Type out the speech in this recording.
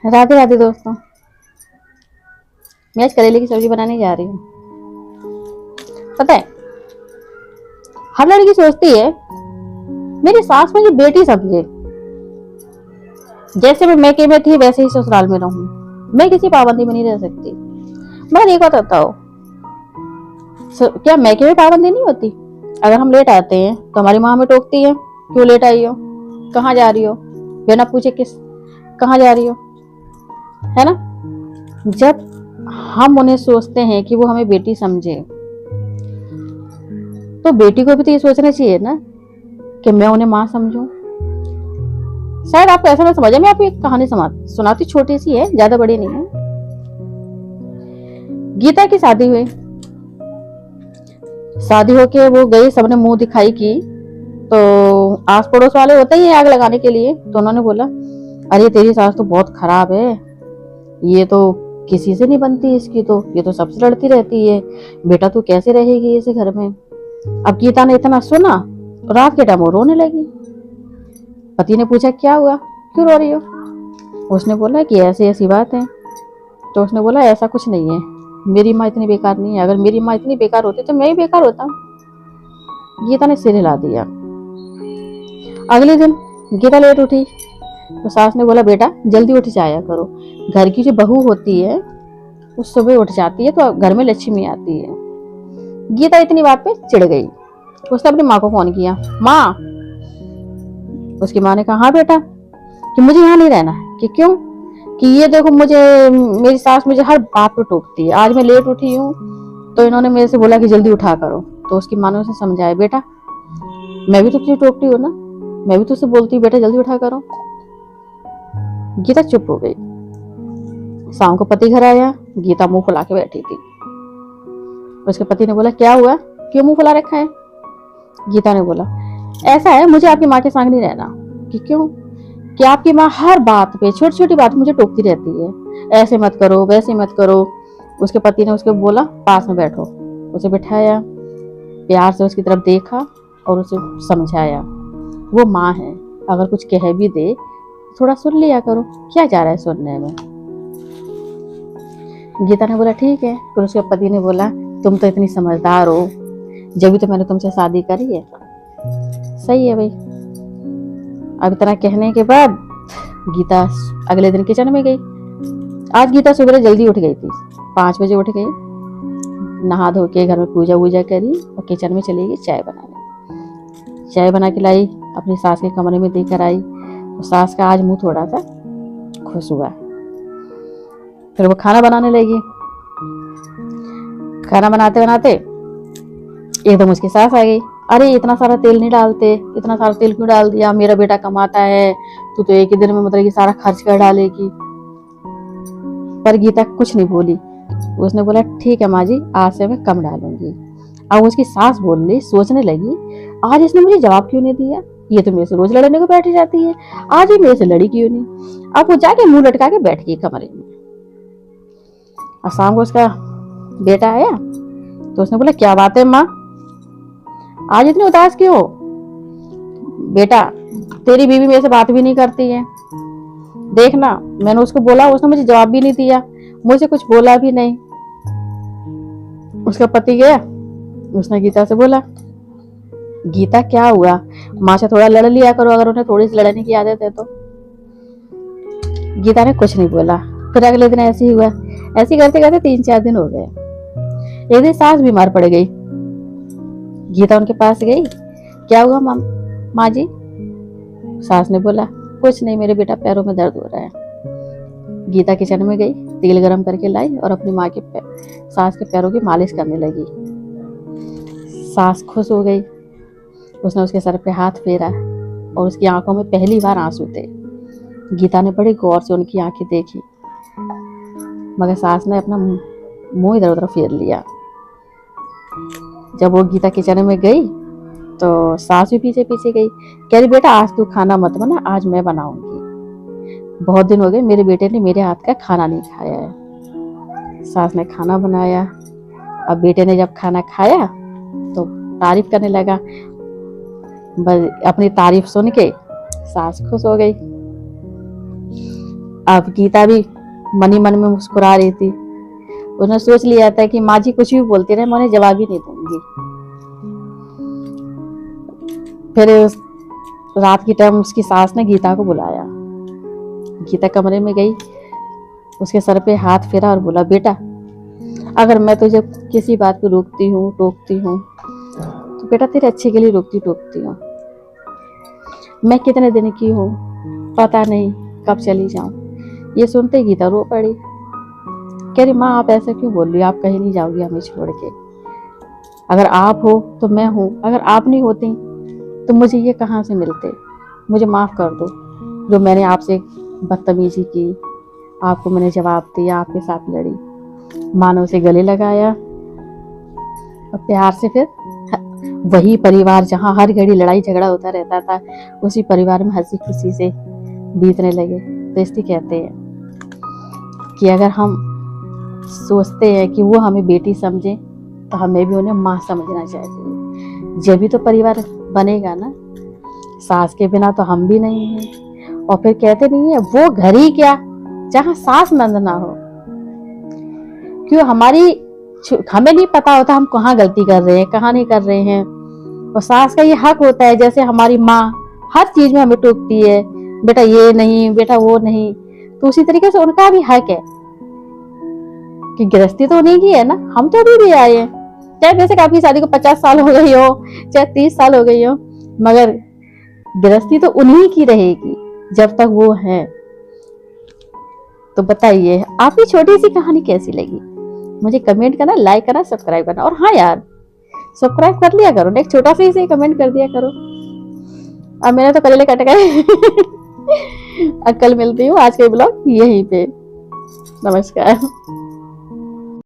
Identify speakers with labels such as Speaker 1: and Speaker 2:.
Speaker 1: राधे राधे दोस्तों। मैं आज करेले की सब्जी बनाने जा रही हूँ। पता है, हर लड़की सोचती है मेरी सास मुझे बेटी समझे। जैसे मैं मैके में थी वैसे ही ससुराल में रहूं। मैं किसी पाबंदी में नहीं रह सकती। मगर एक बात बताओ, क्या मैके में पाबंदी नहीं होती? अगर हम लेट आते हैं तो हमारी माँ हमें टोकती है, क्यों लेट आई हो, कहाँ जा रही हो, बिना पूछे किस कहाँ जा रही हो, है ना? जब हम उन्हें सोचते हैं कि वो हमें बेटी समझे, तो बेटी को भी तो ये सोचना चाहिए ना कि मैं उन्हें माँ समझूं। शायद आपको ऐसा ना समझे, मैं आपको एक कहानी सुनाती, छोटी सी है, ज्यादा बड़ी नहीं है। गीता की शादी हुई। शादी होके वो गई, सबने मुंह दिखाई की, तो आस पड़ोस वाले होते ही आग लगाने के लिए, तो उन्होंने बोला, अरे तेरी सास तो बहुत खराब है, ये तो किसी से नहीं बनती, इसकी तो ये तो सबसे लड़ती रहती है, बेटा तू कैसे रहेगी इस घर में। अब गीता ने इतना सुना, रात के टाइम वो रोने लगी। पति ने पूछा क्या हुआ, क्यों रो रही हो? उसने बोला कि ऐसी ऐसी बात है। तो उसने बोला ऐसा कुछ नहीं है, मेरी माँ इतनी बेकार नहीं है, अगर मेरी माँ इतनी बेकार होती तो मैं ही बेकार होता। गीता ने सिर हिला दिया। अगले दिन गीता लेट उठी तो सास ने बोला, बेटा जल्दी उठ जाया करो, घर की जो बहू होती है वो सुबह उठ जाती है तो घर में लक्ष्मी आती है। गीता इतनी बात पे चिढ़ गई। उसने अपनी माँ को फोन किया, माँ। उसकी माँ ने कहा, हाँ बेटा, कि मुझे यहाँ नहीं रहना है। कि क्यों? कि ये देखो, मुझे मेरी सास मुझे हर बात पे टोकती है, आज मैं लेट उठी हूँ तो इन्होंने मेरे से बोला कि जल्दी उठा करो। तो उसकी माँ ने उसे समझाया, बेटा मैं भी तो तुझे टोकती हूँ ना, मैं भी तुझसे बोलती हूँ बेटा जल्दी उठा करो। गीता चुप हो गई। शाम को पति घर आया, गीता मुंह फुला के बैठी थी। उसके पति ने बोला, क्या हुआ, क्यों मुंह फुला रखा है? गीता ने बोला, ऐसा है, मुझे आपकी माँ के संग नहीं रहना। कि क्यों? कि आपकी माँ हर बात पे, छोटी छोटी बात मुझे टोकती रहती है, ऐसे मत करो वैसे मत करो। उसके पति ने उसको बोला, पास में बैठो। उसे बिठाया, प्यार से उसकी तरफ देखा और उसे समझाया, वो माँ है, अगर कुछ कह भी दे थोड़ा सुन लिया करो, क्या जा रहा है सुनने में। गीता ने बोला, ठीक है। फिर उसके पति ने बोला, तुम तो इतनी समझदार हो, जब भी तो मैंने तुमसे शादी करी है। सही है भाई। अब इतना कहने के बाद गीता अगले दिन किचन में गई। आज गीता सुबह जल्दी उठ गई थी, 5 बजे उठ गई, नहा धो के घर में पूजा वूजा करी और किचन में चली गई चाय बनाने। चाय बना के लाई, अपनी सास के कमरे में देकर आई, तो सास का आज मुंह थोड़ा सा खुश हुआ। फिर वो खाना बनाने लगी। खाना बनाते बनाते एकदम उसकी सास आ गई, अरे इतना सारा तेल नहीं डालते, इतना सारा तेल क्यों डाल दिया, मेरा बेटा कमाता है, तू तो एक ही दिन में मतलब कि सारा खर्च कर डालेगी। पर गीता कुछ नहीं बोली। उसने बोला, ठीक है माँ जी, आज से मैं कम डालूंगी। अब उसकी सास बोल रही, सोचने लगी, आज इसने मुझे जवाब क्यों नहीं दिया, ये तो मेरे से रोज लड़ने को बैठी जाती है, आज ही मेरे से लड़ी क्यों नहीं। अब वो जाके मुंह लटका के बैठ गई कमरे में। और शाम को उसका बेटा आया तो उसने बोला, क्या बात है माँ, आज इतनी उदास क्यों हो? बेटा तेरी बीवी मेरे से बात भी नहीं करती है, देखना मैंने उसको बोला, उसने मुझे जवाब भी नहीं दिया, मुझे कुछ बोला भी नहीं। उसका पति गया, उसने गीता से बोला, गीता क्या हुआ, माँ से थोड़ा लड़ लिया करो अगर उन्हें थोड़ी सी लड़ने की आदत है तो। गीता ने कुछ नहीं बोला। फिर अगले दिन ऐसे ही हुआ। ऐसे करते करते 3-4 दिन हो गए। एक दिन सास बीमार पड़ गई। गीता उनके पास गई, क्या हुआ माँ जी? सास ने बोला, कुछ नहीं, मेरे बेटा पैरों में दर्द हो रहा है। गीता किचन में गई, तेल गरम करके लाई और अपनी माँ के सास के पैरों की मालिश करने लगी। सास खुश हो गई। उसने उसके सर पे हाथ फेरा और उसकी आंखों में पहली बार आंसू थे। गीता ने बड़ी गौर से उनकी आंखें देखी, मगर सास ने अपना मुंह इधर उधर फेर लिया। जब वो गीता किचन में गई तो सास भी पीछे पीछे गई, कह रही, बेटा आज तू खाना मत बना, आज मैं बनाऊंगी, बहुत दिन हो गए मेरे बेटे ने मेरे हाथ का खाना नहीं खाया है। सास ने खाना बनाया। अब बेटे ने जब खाना खाया तो तारीफ करने लगा। बस अपनी तारीफ सुन के सास खुश हो गई। अब गीता भी मन ही मन में मुस्कुरा रही थी। उसने सोच लिया था कि माँ जी कुछ भी बोलती रहे, मैं उन्हें जवाब ही नहीं दूंगी। फिर रात की टाइम उसकी सास ने गीता को बुलाया। गीता कमरे में गई, उसके सर पे हाथ फेरा और बोला, बेटा अगर मैं तुझे किसी बात को रोकती हूँ टोकती हूँ तो बेटा तेरे अच्छे के लिए रोकती टोकती हूँ। मैं कितने दिन की हूँ पता नहीं कब चली जाऊं। ये सुनते गीता रो पड़ी। कह रही, माँ आप ऐसा क्यों बोल रही हो, आप कहीं नहीं जाओगी हमें छोड़ के। अगर आप हो तो मैं हूँ, अगर आप नहीं होती तो मुझे ये कहाँ से मिलते। मुझे माफ कर दो जो मैंने आपसे बदतमीजी की, आपको मैंने जवाब दिया, आपके साथ लड़ी। माँ ने उसे गले लगाया और प्यार से फिर वही परिवार जहाँ हर घड़ी लड़ाई झगड़ा होता रहता था, उसी परिवार में हंसी खुशी से बीतने लगे। तो इसलिए कहते हैं कि अगर हम सोचते हैं कि वो हमें बेटी समझे तो हमें भी उन्हें माँ समझना चाहिए। जब भी तो परिवार बनेगा ना, सास के बिना तो हम भी नहीं हैं। और फिर कहते नहीं है वो घर ही क्या जहाँ सास नंद ना हो। क्यों हमें नहीं पता होता हम कहाँ गलती कर रहे हैं कहाँ नहीं कर रहे हैं। और सास का ये हक होता है, जैसे हमारी माँ हर चीज में हमें टोकती है, बेटा ये नहीं बेटा वो नहीं, तो उसी तरीके से उनका भी हक है कि गृहस्थी तो उन्हीं की है ना। हम तो अभी भी आए हैं, चाहे वैसे आपकी शादी को 50 साल हो गई हो चाहे 30 साल हो गई हो, मगर गृहस्थी तो उन्हीं की रहेगी जब तक वो है। तो बताइए आपकी छोटी सी कहानी कैसी लगी, मुझे कमेंट करना, लाइक करना, सब्सक्राइब करना। और हाँ यार, सब्सक्राइब कर लिया करो, एक छोटा सा ही सही कमेंट कर दिया करो। अब मैंने तो करेले कट गए। कल मिलती हूँ, आज के ब्लॉग यहीं पे। नमस्कार।